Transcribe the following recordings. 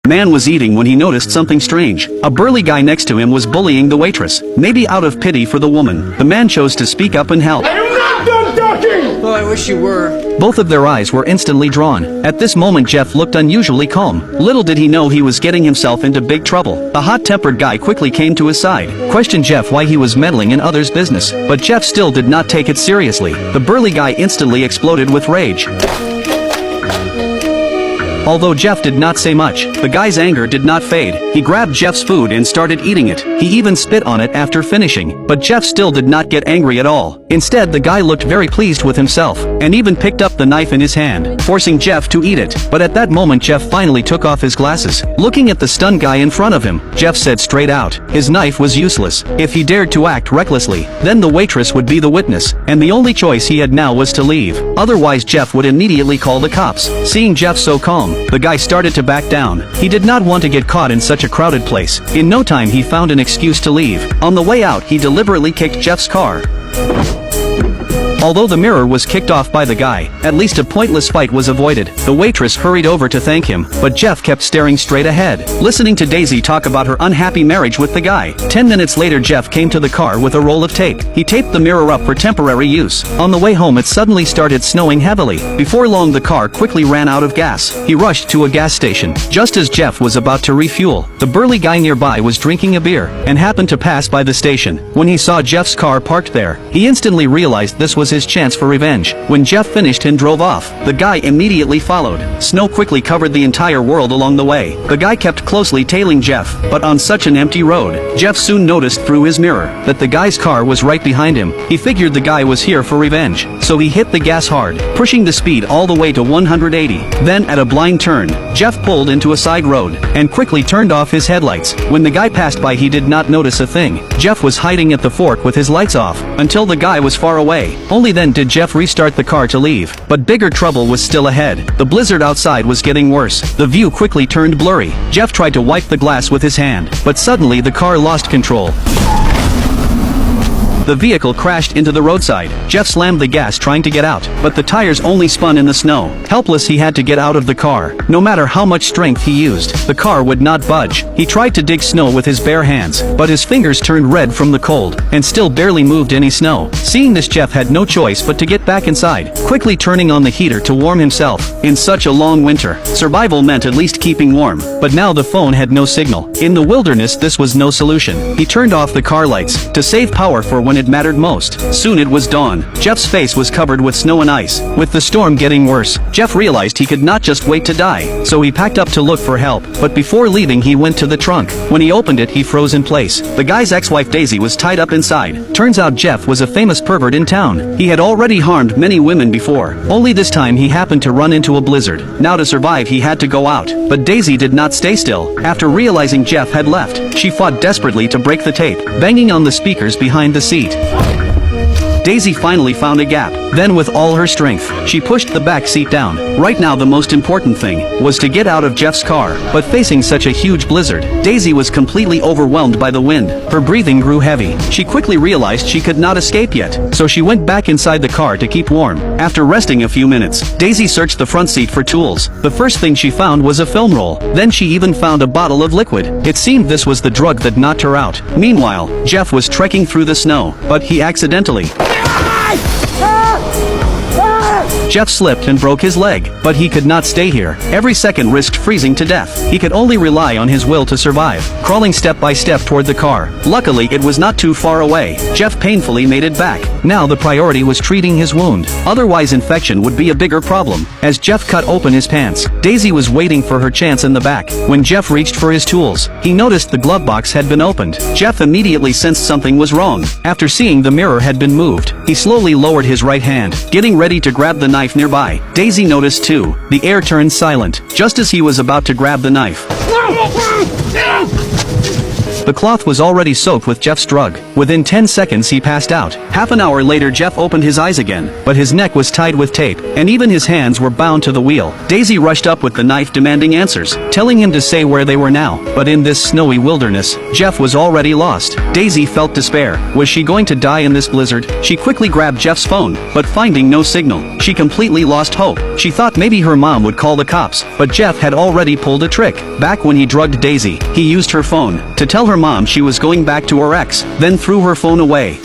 Man was eating when he noticed something strange. A burly guy next to him was bullying the waitress. Maybe out of pity for the woman, the man chose to speak up and help. I am not done talking! Well, I wish you were. Both of their eyes were instantly drawn. At this moment Jeff looked unusually calm. Little did he know he was getting himself into big trouble. The hot-tempered guy quickly came to his side, questioned Jeff why he was meddling in others' business, but Jeff still did not take it seriously. The burly guy instantly exploded with rage. Although Jeff did not say much, the guy's anger did not fade. He grabbed Jeff's food and started eating it. He even spit on it after finishing, but Jeff still did not get angry at all. Instead, the guy looked very pleased with himself, and even picked up the knife in his hand, forcing Jeff to eat it. But at that moment Jeff finally took off his glasses. Looking at the stunned guy in front of him, Jeff said straight out, his knife was useless. If he dared to act recklessly, then the waitress would be the witness, and the only choice he had now was to leave. Otherwise Jeff would immediately call the cops. Seeing Jeff so calm, the guy started to back down. He did not want to get caught in such a crowded place. In no time he found an excuse to leave. On the way out he deliberately kicked Jeff's car. Although the mirror was kicked off by the guy, at least a pointless fight was avoided. The waitress hurried over to thank him, but Jeff kept staring straight ahead, listening to Daisy talk about her unhappy marriage with the guy. 10 minutes later Jeff came to the car with a roll of tape. He taped the mirror up for temporary use. On the way home it suddenly started snowing heavily. Before long the car quickly ran out of gas. He rushed to a gas station. Just as Jeff was about to refuel, the burly guy nearby was drinking a beer, and happened to pass by the station. When he saw Jeff's car parked there, he instantly realized this was his chance for revenge. When Jeff finished and drove off, the guy immediately followed. Snow quickly covered the entire world along the way. The guy kept closely tailing Jeff, but on such an empty road, Jeff soon noticed through his mirror that the guy's car was right behind him. He figured the guy was here for revenge, so he hit the gas hard, pushing the speed all the way to 180. Then at a blind turn, Jeff pulled into a side road, and quickly turned off his headlights. When the guy passed by he did not notice a thing. Jeff was hiding at the fork with his lights off, until the guy was far away. Only then did Jeff restart the car to leave. But bigger trouble was still ahead. The blizzard outside was getting worse. The view quickly turned blurry. Jeff tried to wipe the glass with his hand, but suddenly the car lost control. The vehicle crashed into the roadside. Jeff slammed the gas trying to get out, but the tires only spun in the snow. Helpless he had to get out of the car. No matter how much strength he used, the car would not budge. He tried to dig snow with his bare hands, but his fingers turned red from the cold, and still barely moved any snow. Seeing this Jeff had no choice but to get back inside, quickly turning on the heater to warm himself. In such a long winter, survival meant at least keeping warm, but now the phone had no signal. In the wilderness this was no solution. He turned off the car lights, to save power for when it mattered most. Soon it was dawn. Jeff's face was covered with snow and ice. With the storm getting worse, Jeff realized he could not just wait to die, so he packed up to look for help. But before leaving he went to the trunk. When he opened it he froze in place. The guy's ex-wife Daisy was tied up inside. Turns out Jeff was a famous pervert in town. He had already harmed many women before. Only this time he happened to run into a blizzard. Now to survive he had to go out. But Daisy did not stay still. After realizing Jeff had left, she fought desperately to break the tape, banging on the speakers behind the seat. Daisy finally found a gap. Then with all her strength, she pushed the back seat down. Right now the most important thing was to get out of Jeff's car. But facing such a huge blizzard, Daisy was completely overwhelmed by the wind. Her breathing grew heavy. She quickly realized she could not escape yet, so she went back inside the car to keep warm. After resting a few minutes, Daisy searched the front seat for tools. The first thing she found was a film roll. Then she even found a bottle of liquid. It seemed this was the drug that knocked her out. Meanwhile, Jeff was trekking through the snow, but he accidentally Jeff slipped and broke his leg, but he could not stay here. Every second risked freezing to death. He could only rely on his will to survive, crawling step by step toward the car. Luckily it was not too far away. Jeff painfully made it back. Now the priority was treating his wound. Otherwise infection would be a bigger problem. As Jeff cut open his pants, Daisy was waiting for her chance in the back. When Jeff reached for his tools, he noticed the glove box had been opened. Jeff immediately sensed something was wrong. After seeing the mirror had been moved, he slowly lowered his right hand, getting ready to grab the knife nearby. Daisy noticed too. The air turned silent, just as he was about to grab the knife. The cloth was already soaked with Jeff's drug. Within 10 seconds he passed out. Half an hour later Jeff opened his eyes again, but his neck was tied with tape, and even his hands were bound to the wheel. Daisy rushed up with the knife demanding answers, telling him to say where they were now. But in this snowy wilderness, Jeff was already lost. Daisy felt despair. Was she going to die in this blizzard? She quickly grabbed Jeff's phone, but finding no signal, she completely lost hope. She thought maybe her mom would call the cops, but Jeff had already pulled a trick. Back when he drugged Daisy, he used her phone to tell her mom she was going back to her ex, then threw her phone away.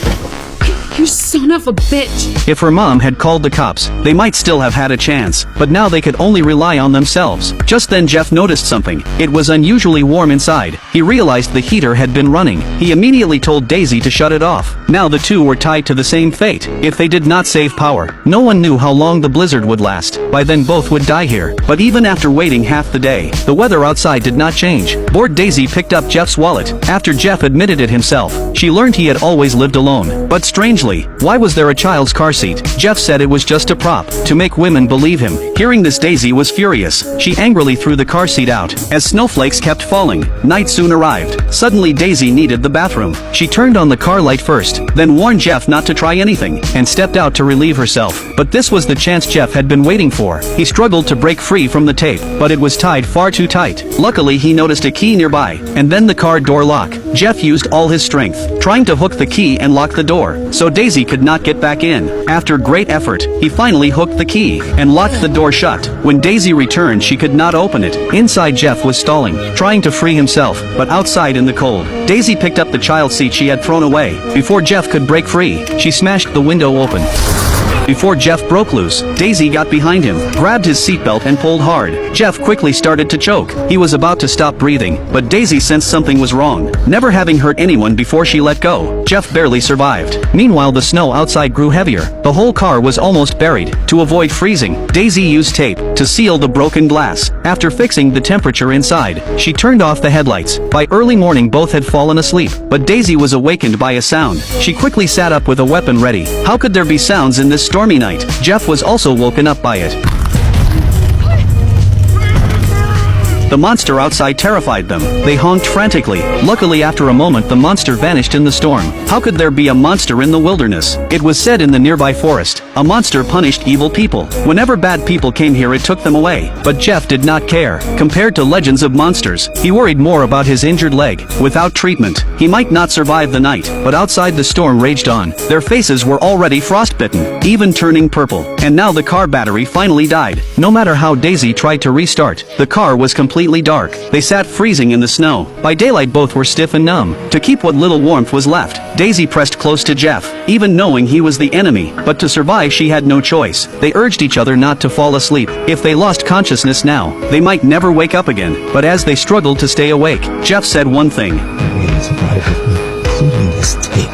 You son of a bitch! If her mom had called the cops, they might still have had a chance, but now they could only rely on themselves. Just then Jeff noticed something. It was unusually warm inside. He realized the heater had been running. He immediately told Daisy to shut it off. Now the two were tied to the same fate. If they did not save power, no one knew how long the blizzard would last. By then both would die here. But even after waiting half the day, the weather outside did not change. Bored Daisy picked up Jeff's wallet. After Jeff admitted it himself, she learned he had always lived alone. But strangely, why was there a child's car seat? Jeff said it was just a prop, to make women believe him. Hearing this Daisy was furious. She angrily threw the car seat out. As snowflakes kept falling, night soon arrived. Suddenly Daisy needed the bathroom. She turned on the car light first, then warned Jeff not to try anything, and stepped out to relieve herself. But this was the chance Jeff had been waiting for. He struggled to break free from the tape, but it was tied far too tight. Luckily he noticed a key nearby, and then the car door lock. Jeff used all his strength, trying to hook the key and lock the door, so Daisy could not get back in. After great effort, he finally hooked the key and locked the door shut. When Daisy returned she could not open it. Inside Jeff was stalling, trying to free himself, but outside in the cold, Daisy picked up the child seat she had thrown away. Before Jeff could break free, she smashed the window open. Before Jeff broke loose, Daisy got behind him, grabbed his seatbelt and pulled hard. Jeff quickly started to choke. He was about to stop breathing, but Daisy sensed something was wrong. Never having hurt anyone before she let go, Jeff barely survived. Meanwhile the snow outside grew heavier. The whole car was almost buried. To avoid freezing, Daisy used tape to seal the broken glass. After fixing the temperature inside, she turned off the headlights. By early morning both had fallen asleep, but Daisy was awakened by a sound. She quickly sat up with a weapon ready. How could there be sounds in this stormy night? Jeff was also woken up by it. The monster outside terrified them. They honked frantically. Luckily after a moment the monster vanished in the storm. How could there be a monster in the wilderness? It was said in the nearby forest, a monster punished evil people. Whenever bad people came here it took them away. But Jeff did not care. Compared to legends of monsters, he worried more about his injured leg. Without treatment, he might not survive the night. But outside the storm raged on. Their faces were already frostbitten, even turning purple. And now the car battery finally died. No matter how Daisy tried to restart, the car was completely dark. They sat freezing in the snow. By daylight both were stiff and numb. To keep what little warmth was left, Daisy pressed close to Jeff, even knowing he was the enemy. But to survive she had no choice. They urged each other not to fall asleep. If they lost consciousness now, they might never wake up again. But as they struggled to stay awake, Jeff said one thing. Including this tape.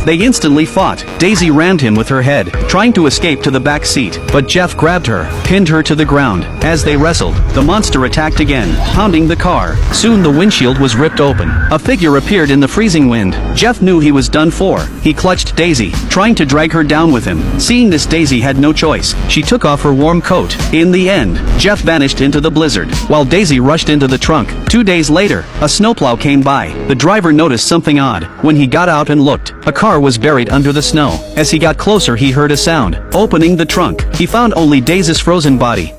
They instantly fought. Daisy rammed him with her head, trying to escape to the back seat, but Jeff grabbed her, pinned her to the ground. As they wrestled, the monster attacked again, pounding the car. Soon the windshield was ripped open. A figure appeared in the freezing wind. Jeff knew he was done for. He clutched Daisy, trying to drag her down with him. Seeing this, Daisy had no choice. She took off her warm coat. In the end, Jeff vanished into the blizzard, while Daisy rushed into the trunk. 2 days later, a snowplow came by. The driver noticed something odd. When he got out and looked, a car was buried under the snow. As he got closer he heard a sound. Opening the trunk, he found only Daisy's frozen body.